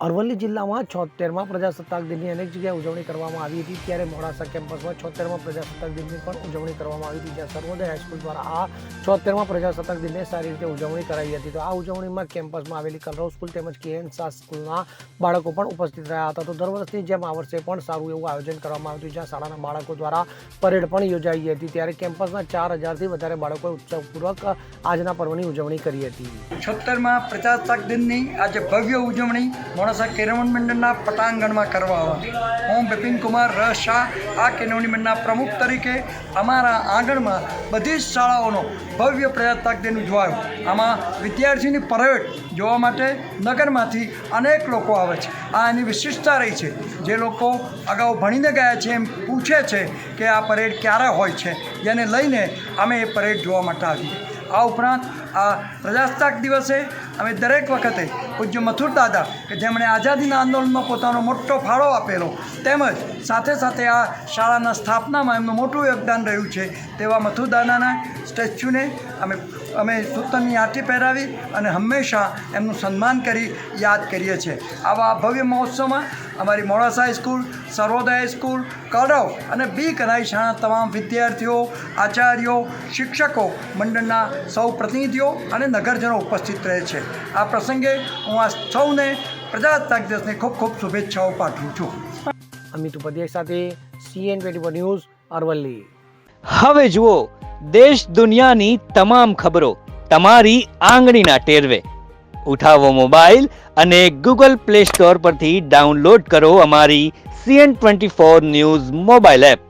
અરવલ્લી જિલ્લામાં 76મા પ્રજાસત્તાક દિનની અનેક જગ્યાએ ઉજવણી કરવામાં આવી હતી, ત્યારે મોડાસા કેમ્પસમાં 76મા પ્રજાસત્તાક દિનની પણ ઉજવણી કરવામાં આવી હતી, જ્યાં સર્વોદય હાઈસ્કૂલ દ્વારા આ 76મા પ્રજાસત્તાક દિનને સારી રીતે ઉજવણી કરાઈ હતી। તો આ ઉજવણીમાં કેમ્પસમાં આવેલી કલરવ સ્કૂલ તેમજ કેએન શાહ સ્કૂલના બાળકો પણ ઉપસ્થિત રહ્યા હતા। તો દર વર્ષની જેમ આ વર્ષે પણ સારું એવું આયોજન કરવામાં આવ્યું હતું, જ્યાં શાળાના બાળકો દ્વારા પરેડ પણ યોજાઈ હતી, ત્યારે કેમ્પસના 4000થી વધારે બાળકોએ ઉત્સાહપૂર્વક આજના પર્વની ઉજવણી કરી હતી। 76મા પ્રજાસત્તાક દિનની આજે ભવ્ય ઉજવણી મોડાસા કેળવણી મંડળના પટાંગણમાં કરવા આવી। હું બિપિન કુમાર ર શાહ આ કેળવણી મંડળના પ્રમુખ તરીકે અમારા આંગણમાં બધી જ શાળાઓનો ભવ્ય પ્રજાસત્તાક દિન ઉજવાયો। આમાં વિદ્યાર્થીની પરેડ જોવા માટે નગરમાંથી અનેક લોકો આવે છે। આ એની વિશિષ્ટતા રહી છે। જે લોકો અગાઉ ભણીને ગયા છે એમ પૂછે છે કે આ પરેડ ક્યારે હોય છે, જેને લઈને અમે એ પરેડ જોવા માટે આવીએ। આ ઉપરાંત આ પ્રજાસત્તાક દિવસે અમે દરેક વખતે પૂજ્ય મથુર દાદા કે જેમણે આઝાદીના આંદોલનમાં પોતાનો મોટો ફાળો આપેલો, તેમજ સાથે સાથે આ શાળાના સ્થાપનામાં એમનું મોટું યોગદાન રહ્યું છે તેવા મથુર દાદાના સ્ટેચ્યુને અમે સૂતરની આંટી પહેરાવી અને હંમેશા એમનું સન્માન કરી યાદ કરીએ છીએ। આવા ભવ્ય મહોત્સવમાં અમારી મોડાસા હાઈસ્કૂલ, સર્વોદય હાઈસ્કૂલ, કલરવ અને બી કનાઈ શાળાના તમામ વિદ્યાર્થીઓ, આચાર્યો, શિક્ષકો, મંડળના સૌ પ્રતિનિધિઓ અને નગરજનો ઉપસ્થિત રહે છે। આ પ્રસંગે હું આ સૌને પ્રજાસત્તાક દિવસની ખૂબ ખૂબ શુભેચ્છાઓ પાઠવું છું। અમિત ઉપાધ્યાય સાથે CN24 ન્યૂઝ, અરવલ્લી। હવે જુઓ દેશ દુનિયાની તમામ ખબરો તમારી આંગળીના ટેરવે। ઉઠાવો મોબાઈલ અને Google Play Store પરથી ડાઉનલોડ કરો અમારી CN24 ન્યૂઝ મોબાઈલ એપ।